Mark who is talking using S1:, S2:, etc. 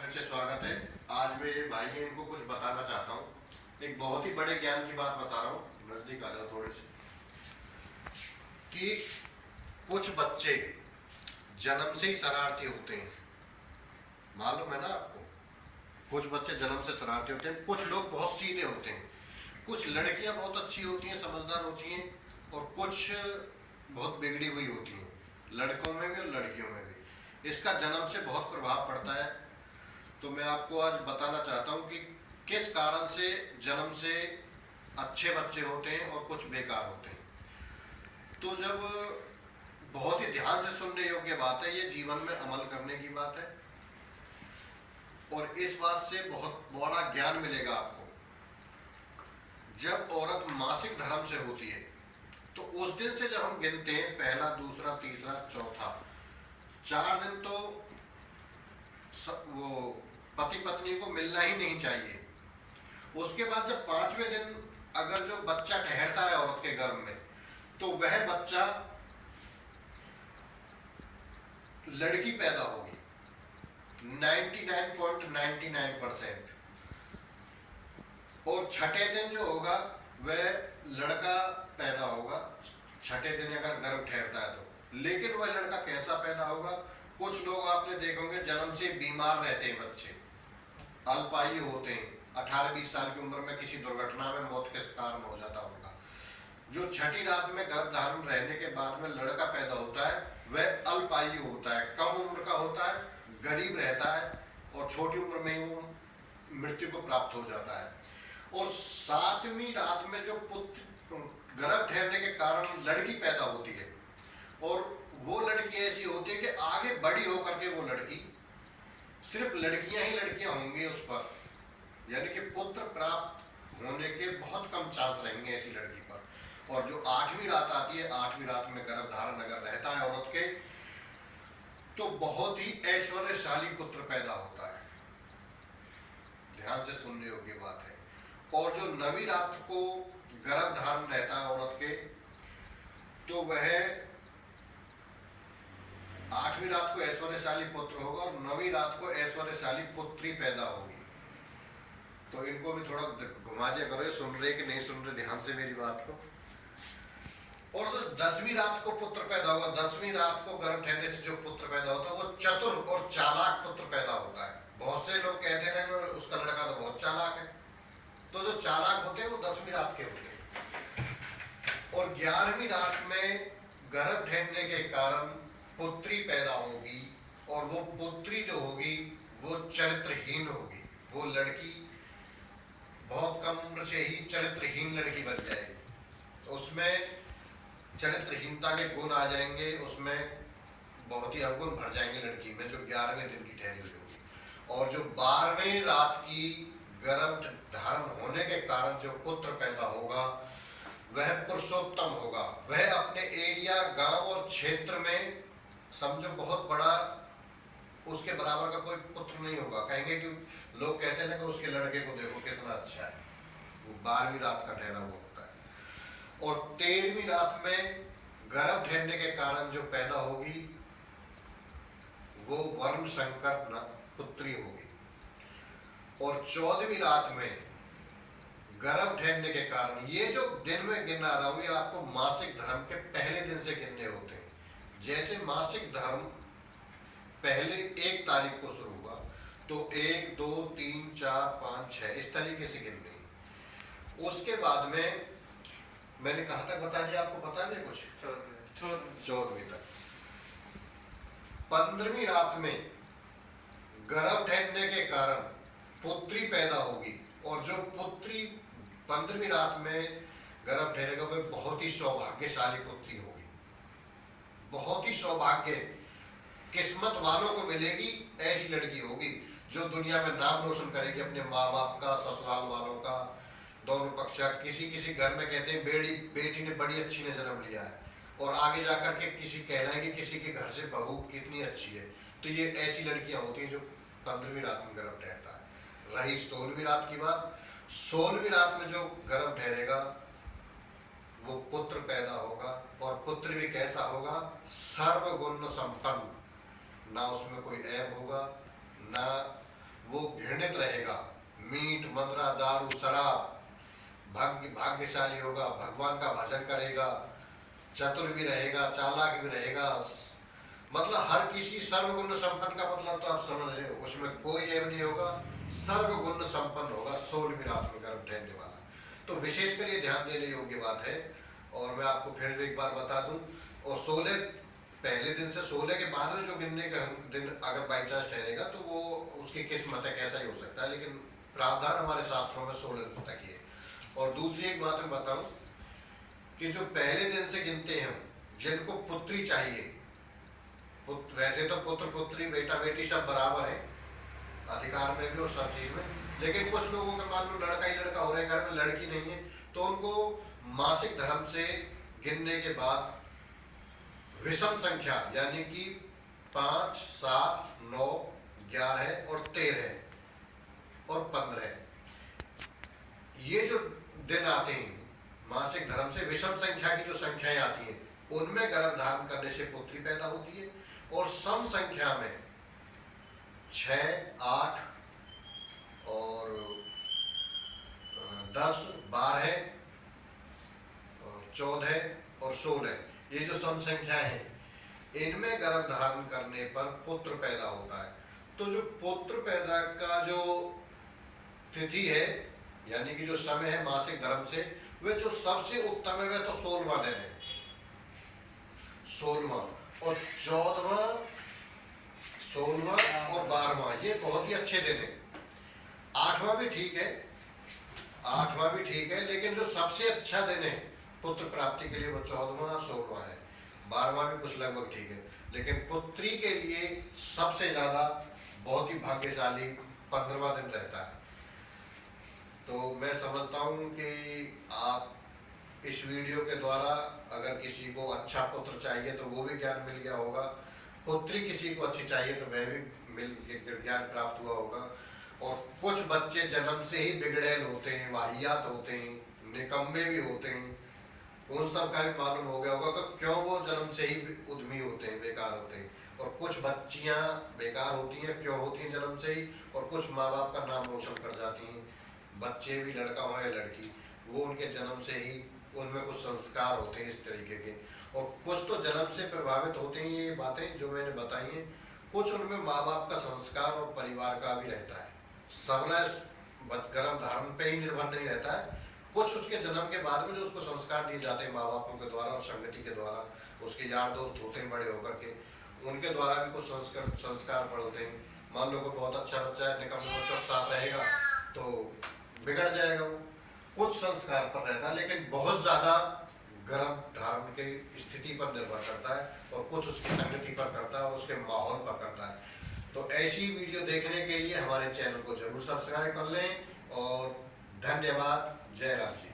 S1: फिर से स्वागत है। आज मेरे भाई हैं, इनको कुछ बताना चाहता हूँ। एक बहुत ही बड़े ज्ञान की बात बता रहा हूँ, नजदीक आ जाओ थोड़े से। कि कुछ बच्चे जन्म से ही शरारती होते हैं, मालूम है ना आपको। कुछ बच्चे जन्म से शरारती होते हैं, कुछ लोग बहुत सीधे होते हैं। कुछ लड़कियां बहुत अच्छी होती हैं, समझदार होती हैं, और कुछ बहुत बिगड़ी हुई होती हैं, लड़कों में भी और लड़कियों में भी। इसका जन्म से बहुत प्रभाव पड़ता है। तो मैं आपको आज बताना चाहता हूं कि किस कारण से जन्म से अच्छे बच्चे होते हैं और कुछ बेकार होते हैं। तो जब बहुत ही ध्यान से सुनने योग्य बात है, ये जीवन में अमल करने की बात है, और इस बात से बहुत बड़ा ज्ञान मिलेगा आपको। जब औरत मासिक धर्म से होती है तो उस दिन से जब हम गिनते हैं, पहला, दूसरा, तीसरा, चौथा, 4 दिन तो वो पति पत्नी को मिलना ही नहीं चाहिए। उसके बाद जब 5वें दिन अगर जो बच्चा ठहरता है औरत के गर्भ में, तो वह बच्चा लड़की पैदा होगी 99.99%। और छठे दिन जो होगा वह लड़का पैदा होगा, छठे दिन अगर गर्भ ठहरता है तो। लेकिन वह लड़का कैसा पैदा होगा? कुछ लोग आपने देखोगे जन्म से बीमार रहते हैं बच्चे, अल्पायु होते हैं, 18-20 साल की उम्र में किसी दुर्घटना में मौत के कारण हो जाता होगा। जो छठी रात में गर्भ धारण रहने के बाद में लड़का पैदा होता है, वह अल्पायु होता है, कम उम्र का होता है, गरीब रहता है, और छोटी उम्र में वो मृत्यु को प्राप्त हो जाता है। और 7वीं रात में जो पुत्र गर्भ ठहरने के कारण लड़की पैदा होती है, और वो लड़की ऐसी होती है कि आगे बड़ी होकर के वो लड़की, सिर्फ लड़कियां ही लड़कियां होंगी उस पर, यानी कि पुत्र प्राप्त होने के बहुत कम चांस रहेंगे ऐसी लड़की पर। और जो 8वीं रात आती है, 8वीं रात में गर्भ धारण अगर रहता है औरत के, तो बहुत ही ऐश्वर्यशाली पुत्र पैदा होता है। ध्यान से सुनने योग्य बात है। और जो 9वीं रात को गर्भ धारण रहता है औरत के, तो वह 8वीं रात को ऐश्वर्यशाली पुत्र होगा और 9वीं रात को ऐश्वर्यशाली पुत्री पैदा होगी। तो इनको भी थोड़ा घुमा दिया करो, सुन रहे कि नहीं सुन रहे ध्यान से मेरी बात को। और जो 10वीं रात को पुत्र पैदा होगा, 10वीं रात को गर्भ ठहरने से जो पुत्र पैदा होता है, वो चतुर और चालाक पुत्र पैदा होता है। बहुत से लोग कहते हैं कि उसका लड़का तो बहुत चालाक है। तो जो चालाक होते हैं वो 10वीं रात के होते हैं। और 11वीं रात में गर्भ ठहरने के कारण पुत्री पैदा होगी, और वो पुत्री जो होगी वो चरित्रहीन होगी। वो लड़की बहुत कम उम्र से ही चरित्रहीन लड़की बन जाएगी, तो उसमें चरित्रहीनता के गुण आ जाएंगे, उसमें बहुत ही अवगुण भर जाएंगे लड़की में, जो 11वें दिन की ठहरी हुई होगी। और जो 12वीं रात की गर्भ धारण होने के कारण जो पुत्र पैदा होगा, वह पुरुषोत्तम होगा। वह अपने एरिया, गांव और क्षेत्र में समझो बहुत बड़ा, उसके बराबर का कोई पुत्र नहीं होगा। कहेंगे कि लोग कहते हैं ना कि उसके लड़के को देखो कितना अच्छा है, वो 12वीं रात का ठहरा हुआ होता है। और 13वीं रात में गर्भ ठहरने के कारण जो पैदा होगी, वो वर्ण संकर पुत्री होगी। और 14वीं रात में गर्भ ठहरने के कारण, ये जो दिन में गिना रहा हूं, ये आपको मासिक धर्म के पहले दिन से गिनने होते हैं। जैसे मासिक धर्म पहले 1 तारीख को शुरू हुआ, तो 1, 2, 3, 4, 5, 6 इस तरीके से गिन रही। उसके बाद में मैंने कहा तक बता दिया आपको, पता नहीं कुछ? 14वीं तक। 15वीं रात में गर्भ ठहरने के कारण पुत्री पैदा होगी, और जो पुत्री 15वीं रात में गर्भ ठहरेगा वह बहुत ही सौभाग्यशाली पुत्री होगी। बहुत ही सौभाग्य, किस्मत वालों को मिलेगी, ऐसी लड़की होगी जो दुनिया में नाम रोशन करेगी, अपने माँ बाप का, ससुराल वालों का, दोनों पक्ष का। किसी किसी घर में कहते हैं बेटी ने बड़ी अच्छी ने जन्म लिया है, और आगे जाकर के किसी कहलाएगी किसी के घर से बहू कितनी अच्छी है। तो ये ऐसी लड़कियां होती हैं जो 15वीं रात में गर्भ ठहरता है। रही 16वीं रात की बात, 16वीं रात में जो गर्भ ठहरेगा वो पुत्र पैदा होगा, और पुत्र भी कैसा होगा? सर्वगुण संपन्न, ना उसमें कोई ऐब होगा, ना वो घृणित रहेगा। मीट, मदिरा, दारू, शराब, भाग्यशाली होगा, भगवान का भजन करेगा, चतुर भी रहेगा, चालाक भी रहेगा, मतलब हर किसी सर्वगुण संपन्न का मतलब तो आप समझ रहे हो, उसमें कोई ऐब नहीं होगा, सर्वगुण संपन्न होगा, 16वीं रात में गर्भ ठहरने वाला। तो विशेषकर ये ध्यान देने योग्य बात है। और मैं आपको फिर एक बार बता दूं, और 16 पहले दिन से 16 के बाद में जो गिनने का दिन अगर बाई चांस ठहरेगा तो वो उसकी किस्मत है, कैसा ही हो सकता है, लेकिन प्रावधान हमारे शास्त्रों में 16 दिन तक ही है। और दूसरी एक बात मैं बताऊं कि जो पहले दिन से गिनते हैं, जिनको पुत्री चाहिए, वैसे तो पुत्र पुत्री बेटा बेटी सब बराबर है अधिकार में भी और सब चीज में, लेकिन कुछ लोगों के मान लो लड़का ही लड़का हो रहे हैं, घर में लड़की नहीं है, तो उनको मासिक धर्म से गिनने के बाद विषम संख्या यानी कि 5, 7, 9, 11 और 13 और 15, ये जो दिन आते हैं मासिक धर्म से विषम संख्या की जो संख्याएं आती हैं, उनमें गर्भ धारण करने से पुत्री पैदा होती है। और सम संख्या में 6, 8 और 10, 12 और 14 और 16, ये जो सम संख्या है, इनमें गर्भ धारण करने पर पुत्र पैदा होता है। तो जो पुत्र पैदा का जो तिथि है यानी कि जो समय है मासिक धर्म से, वह जो सबसे उत्तम है वह तो 16वां दिन है, 16वां और 14वां, 16वां और 12वां, ये बहुत ही अच्छे दिन है। 8वां भी ठीक है, 8वां भी ठीक है, लेकिन जो सबसे अच्छा दिन है पुत्र प्राप्ति के लिए वो 14वां और 16वां है। 12वां भी कुछ लगभग ठीक है, लेकिन पुत्री के लिए सबसे ज्यादा बहुत ही भाग्यशाली 15वां दिन रहता है। तो मैं समझता हूं कि आप इस वीडियो के द्वारा अगर किसी को अच्छा पुत्र चाहिए तो वो भी ज्ञान मिल गया होगा, पुत्री किसी को अच्छी चाहिए तो वह भी ज्ञान प्राप्त हुआ होगा। और कुछ बच्चे जन्म से ही बिगड़ैल होते हैं, वाहियात होते हैं, निकम्मे भी होते हैं, उन सब का भी मालूम हो गया होगा कि क्यों वो जन्म से ही उद्यमी होते हैं, बेकार होते हैं। और कुछ बच्चियां बेकार होती हैं, क्यों होती हैं जन्म से ही, और कुछ माँ बाप का नाम रोशन कर जाती हैं। बच्चे भी लड़का हो या लड़की, वो उनके जन्म से ही उनमें कुछ संस्कार होते हैं इस तरीके के, और कुछ तो जन्म से प्रभावित होते हैं ये बातें जो मैंने बताई हैं, कुछ उनमें माँ बाप का संस्कार और परिवार का भी रहता है। सबला गर्भ धारण पे ही निर्भर नहीं रहता है, कुछ उसके जन्म के बाद में जो उसको संस्कार दिए जाते हैं माँ बापों के द्वारा और संगति के द्वारा, उसके यार दोस्त होते हैं बड़े होकर के, उनके द्वारा भी कुछ संस्कार पड़ते हैं। मान लो कोई बहुत अच्छा बच्चा है, निकम्मे बच्चों के साथ रहेगा तो बिगड़ जाएगा, वो कुछ संस्कार पर रहता है, लेकिन बहुत ज्यादा गर्भ धारण की स्थिति पर निर्भर करता है और कुछ उसकी संगति पर करता है और उसके माहौल पर करता है। तो ऐसी वीडियो देखने के लिए हमारे चैनल को जरूर सब्सक्राइब कर लें और धन्यवाद। जय राम जी।